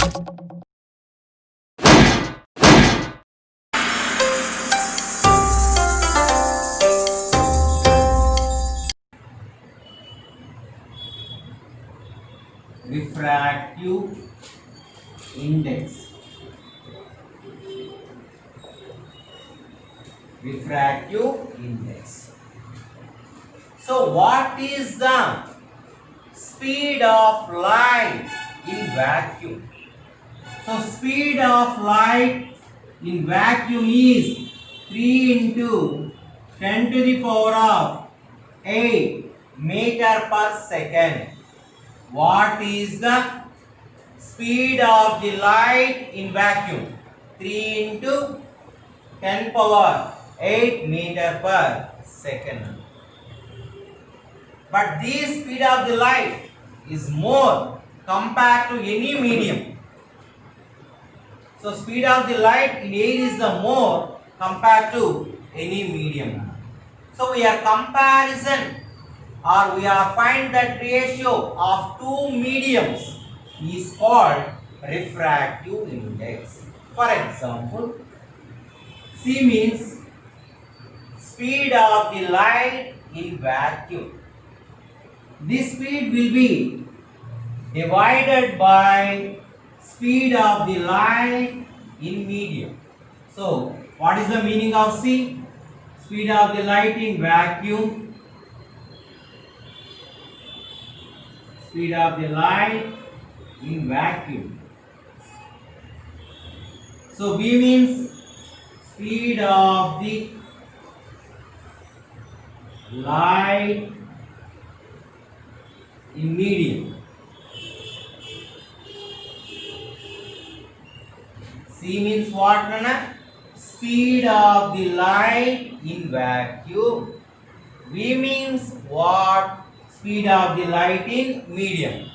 Refractive index. Refractive index. So what is the speed of light in vacuum? So speed of light in vacuum is 3 into 10 to the power of 8 meter per second. What is the speed of the light in vacuum? 3 into 10 power 8 meter per second. But this speed of the light is more compared to any medium. So speed of the light in air is the more compared to any medium. So we are comparison or we are find that ratio of two mediums is called refractive index. For example, C means speed of the light in vacuum. This speed will be divided by speed of the light in medium. So what is the meaning of C? Speed of the light in vacuum. Speed of the light in vacuum. So V means speed of the light in medium. C means what, Nana? Speed of the light in vacuum. V means what? Speed of the light in medium.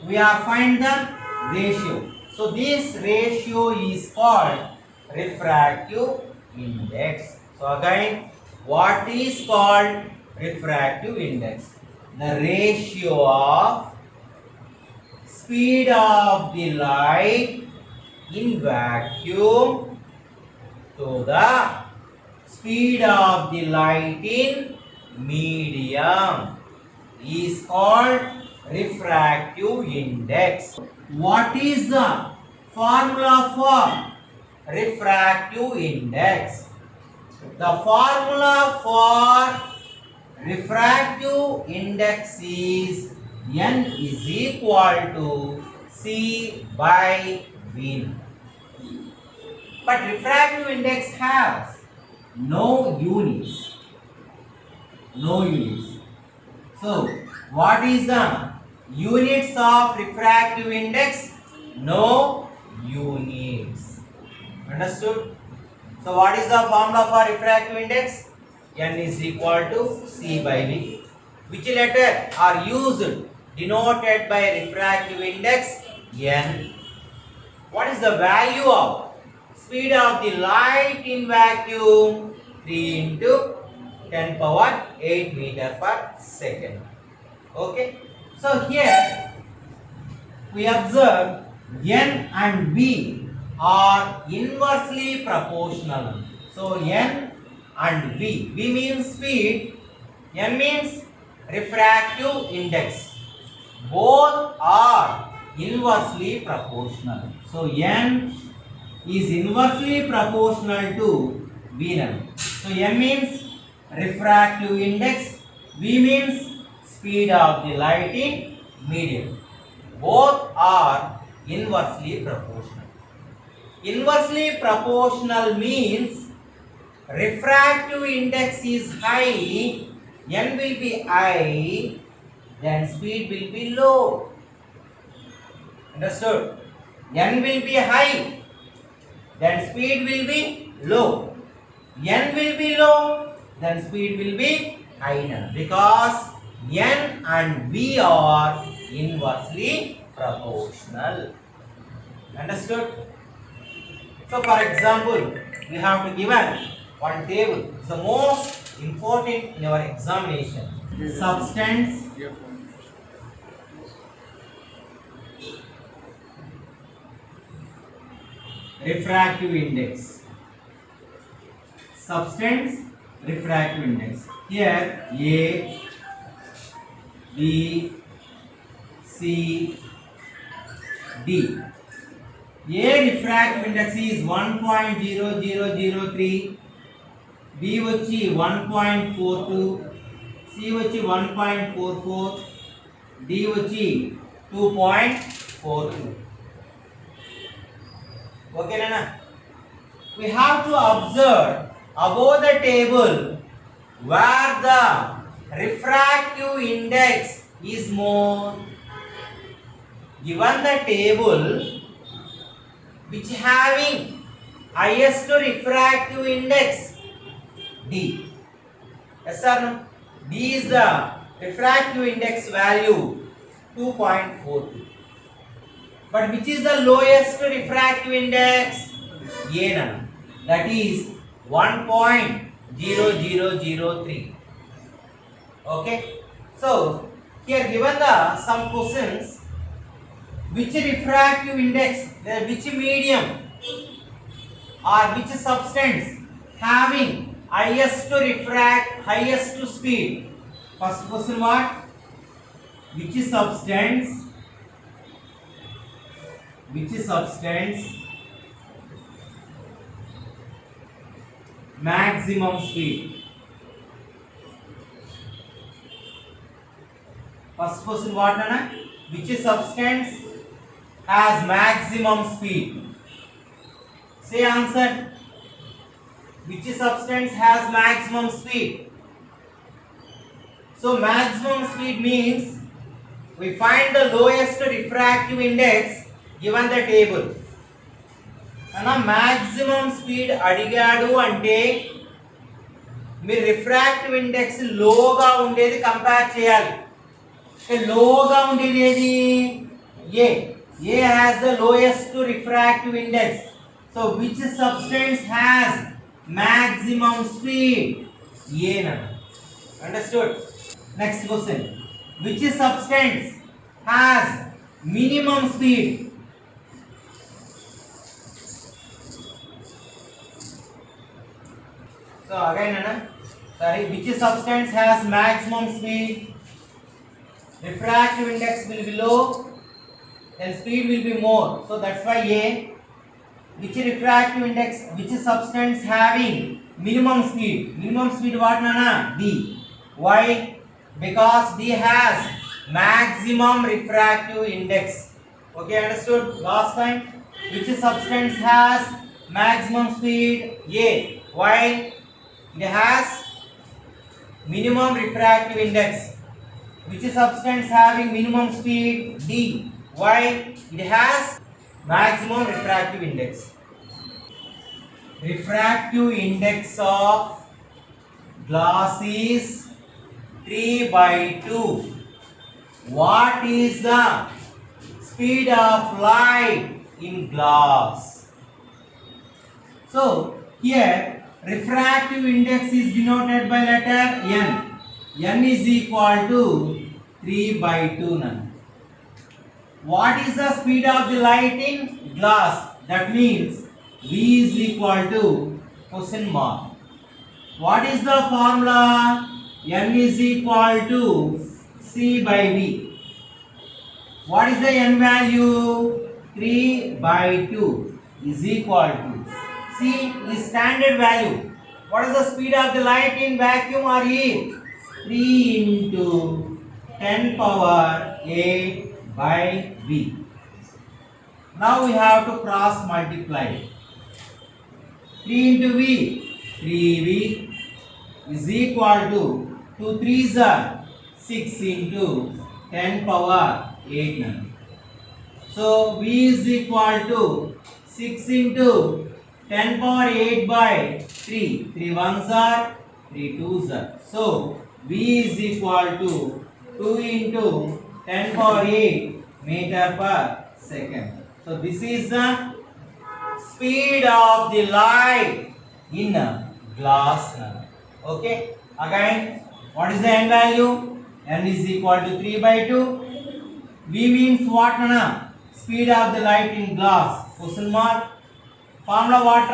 We are find the ratio. So this ratio is called refractive index. So again, what is called refractive index? The ratio of speed of the light in vacuum to the speed of the light in medium is called refractive index. What is the formula for refractive index? The formula for refractive index is N is equal to C by V. But refractive index has no units. No units. So, what is the units of refractive index? No units. Understood? So, what is the formula for refractive index? N is equal to C by V. Which letter are used denoted by refractive index? N. What is the value of speed of the light in vacuum? 3 into 10 power 8 meter per second. Okay. So here we observe N and V are inversely proportional. So N and V. V means speed. N means refractive index. Both are inversely proportional. So N is inversely proportional to V0. So M means refractive index, V means speed of the light in medium. Both are inversely proportional. Inversely proportional means refractive index is high, N will be high, then speed will be low. Understood? N will be high, then speed will be low. N will be low, then speed will be higher because N and V are inversely proportional. Understood? So for example, we have to given one table. It's the most important in our examination. Substance refractive index. Substance refractive index. Here A, B, C, D. A refractive index is 1.0003, B వచ్చి 1.42, C వచ్చి 1.44, D వచ్చి 2.42. Okay nana? We have to observe above the table where the refractive index is more. Given the table which having highest refractive index D. Yes or no? D is the refractive index value 2.42. But which is the lowest refractive index? A nana. That is 1.0003. Okay. So here given the some questions, which refractive index, which medium or which substance having highest speed? First question what? Which substance maximum speed? First question what nana? Which substance has maximum speed? Say answer. Which substance has maximum speed? So maximum speed means we find the lowest refractive index given the table. అన్న maximum speed అడిగాడు అంటే మీరు refractive index లోగా ఉండేది compare చేయాలి. లోగా ఉండేది ఏది? A. A has the lowest refractive index. So which substance has maximum speed? A nana. Understood? Next question. Which substance has minimum speed? So again nana, sorry, which substance has maximum speed? Refractive index will be low, then speed will be more. So that's why A. Which refractive index, which substance having minimum speed? Minimum speed what nana? D. Why? Because D has maximum refractive index. Okay, understood? Last time, which substance has maximum speed? A. Why? It has minimum refractive index. Which substance having minimum speed? D. Why? It has maximum refractive index. Refractive index of glass is 3/2. What is the speed of light in glass? So here refractive index is denoted by letter N. N is equal to 3/2 nana. What is the speed of the light in glass? That means V is equal to question mark. What is the formula? N is equal to C by V. What is the N value? 3/2 is equal to C is standard value. What is the speed of the light in vacuum or heat? 3 into 10 power 8 by V. Now we have to cross multiply. 3 into V, 3V is equal to 2 3s are 6 into 10 power 8 nana. So V is equal to 6 into 10 power 8 by 3. 3 1s are 3 2s are. So V is equal to 2 into 10 power 8 meter per second. So this is the speed of the light in a glass. Okay. Again, what is the N value? N is equal to 3/2. V means what nana? Speed of the light in glass. Question mark. Formula what?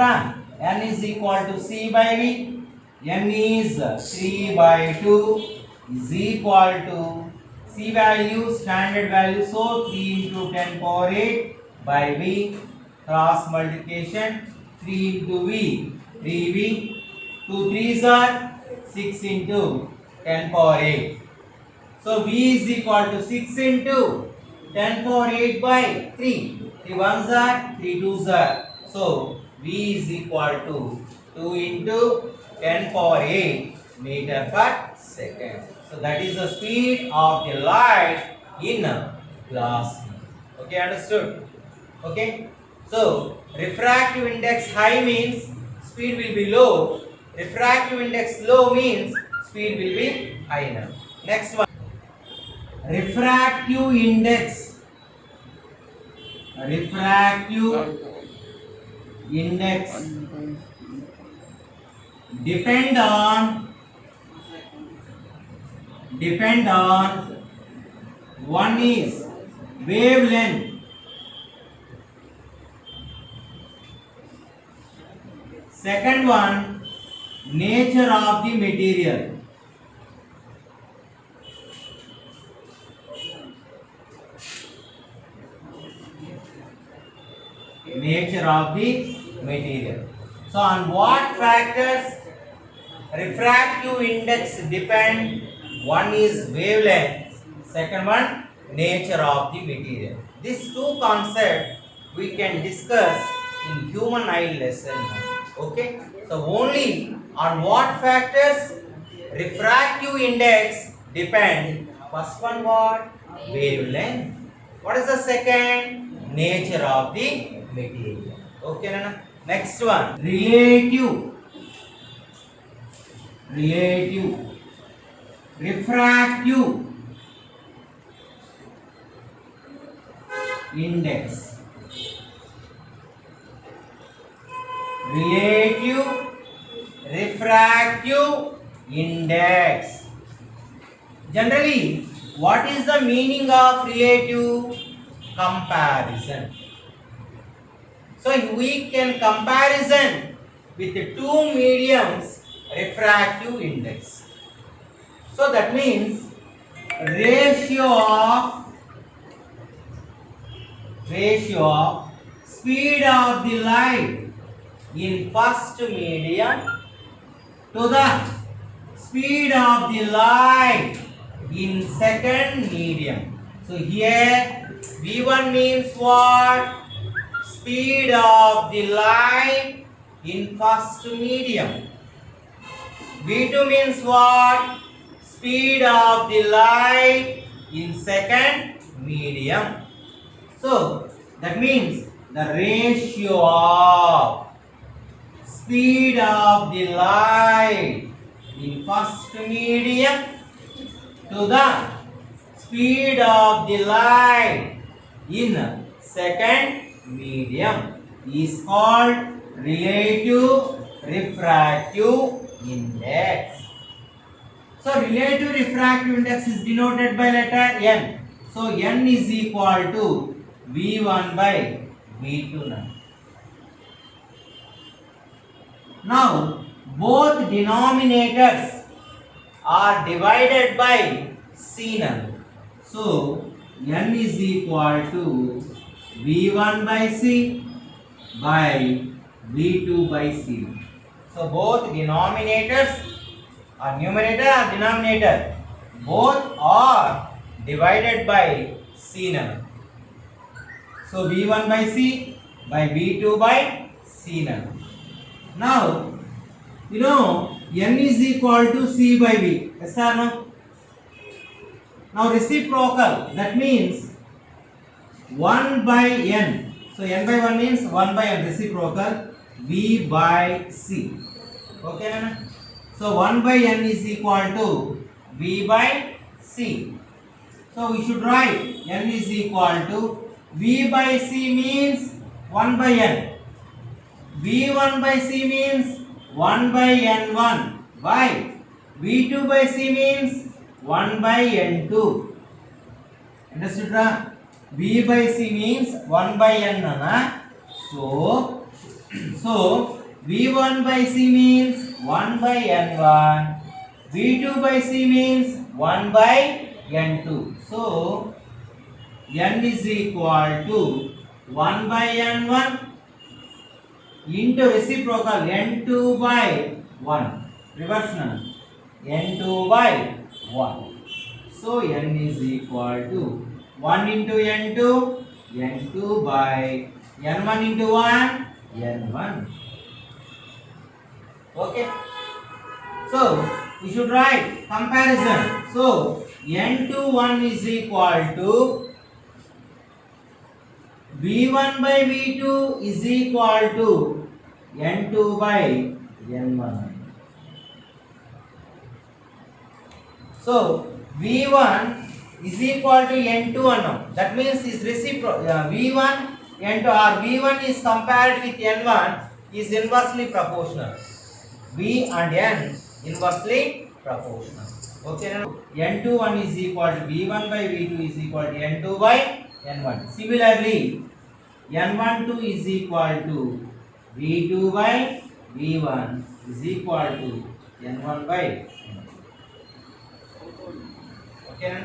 N is equal to C by V. N is 3 by 2 is equal to C value, standard value, so 3 into 10 power 8 by V, cross multiplication, 3 into V, 3V, 2 3s are 6 into 10 power 8. So V is equal to 6 into 10 power 8 by 3. 3 ones are, 3 twos are. So V is equal to 2 into 10 power 8 meter per second. So that is the speed of the light in glass. Okay, understood? Okay. So refractive index high means speed will be low. Refractive index low means speed will be high. Next one. Refractive index depend on one is wavelength, second one nature of the material. Nature of the material. So on what factors refractive index depend? One is wavelength, second one nature of the material. These two concepts we can discuss in human eye lesson. Okay, so only on what factors refractive index depend? First one what? Wavelength. What is the second? Nature of the material. Okay, Nana? Next one, relative refractive index. Relative refractive index. Generally, what is the meaning of relative? Comparison. So we can comparison with the two mediums refractive index. So that means ratio of speed of the light in first medium to the speed of the light in second medium. So here V1 means what? Speed of the light in first medium. V2 means what? Speed of the light in second medium. So that means the ratio of speed of the light in first medium to the speed of the light in second medium is called relative refractive index. So relative refractive index is denoted by letter N. So N is equal to V1 by V2. Now both denominators are divided by C n. So N is equal to V1 by C by V2 by C. So both denominators are numerator or denominator, both are divided by C n. So V1 by C by V2 by C n. Now you know N is equal to C by V. Yes or no? Now reciprocal, that means 1 by N. So N by 1 means 1 by N, reciprocal V by C. Okay. So 1 by N is equal to V by C. So we should write N is equal to V by C means 1 by N. V1 by C means 1 by N1 by V2 by C means 1 by N2. Understood, right? V by C means 1 by N. So So V1 by C means 1 by N1. V2 by C means 1 by N2. So N is equal to 1 by N1 into reciprocal N2 by 1. Reverse none. N2 by 1. So N is equal to 1 into N2, N2 by N1 into 1, N1. Okay. So we should write comparison. So N2 1 is equal to V1 by V2 is equal to N2 by N1. So V1 is equal to N2 unknown. That means is reciprocal. V1 N2 or V1 is compared with N1 is inversely proportional. V and N inversely proportional. Okay. N2 1 is equal to V1 by V2 is equal to N2 by N1. Similarly, N1 2 is equal to V2 by V1 is equal to N1 by N2. Okay.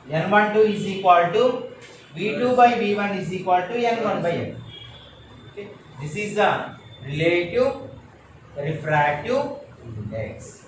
N12 is equal to V2 by V1 is equal to N1 by N2. Okay. This is the relative refractive index.